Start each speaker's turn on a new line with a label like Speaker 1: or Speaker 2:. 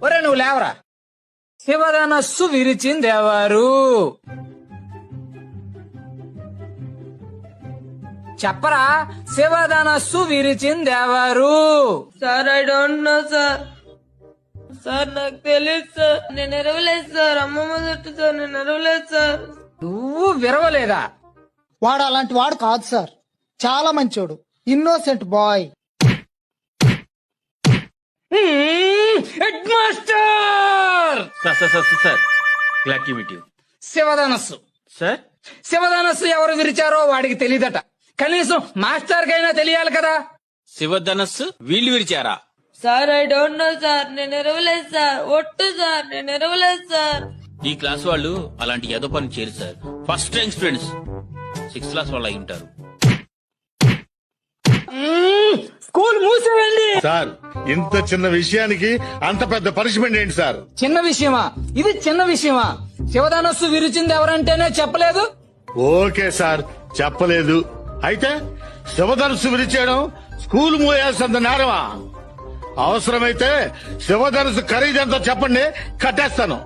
Speaker 1: ఒరే నువ్వు లేవరా. శివధనస్సు విరిచిందెవరు? చెప్పరా, శివధనస్సు విరిచిందెవరు?
Speaker 2: Sir I don't know sir. Sir నాకు తెలియదు సార్. నేను ఎరవలేదు సార్. అమ్మమ్మ చుట్టూ సార్. నేను ఎరవలేదు సార్.
Speaker 1: నువ్వు విరవలేదా?
Speaker 3: వాడు అలాంటి వాడు కాదు సార్, చాలా మంచోడు, innocent boy.
Speaker 1: Head master
Speaker 4: sir glad to meet you.
Speaker 1: శివధనస్సు
Speaker 4: సార్
Speaker 1: శివధనస్సు ఎవరు విరిచారో వాడికి తెలియదట. కనీసం మాస్టర్ కైనా తెలియాలి కదా.
Speaker 4: శివధనస్సు వీళ్ళు విరిచారా?
Speaker 2: Sir I don't know sir. నేను ఎరవలేదు సార్. ఒట్టు సార్. నేను ఎరవలేదు సార్.
Speaker 4: ఈ క్లాస్ వాళ్ళు అలాంటి ఏదో పని చేయరు sir. First rank students 6th class వాళ్ళు అయి ఉంటారు.
Speaker 1: స్కూల్ మూసేయండి.
Speaker 5: సార్ ఇంత చిన్న విషయానికి అంత పెద్ద పనిష్మెంట్ ఏంటి సార్?
Speaker 1: చిన్న విషయమా ఇది? చిన్న విషయమా? శివధనస్సు విరిచింది ఎవరంటేనే చెప్పలేదు.
Speaker 5: ఓకే సార్, చెప్పలేదు. అయితే శివధనుసు విరిచేయడం స్కూల్ మూయాల్సినంత నేరమా? అవసరమైతే శివధనుసు ఖరీదెంతో చెప్పండి, కట్టేస్తాను.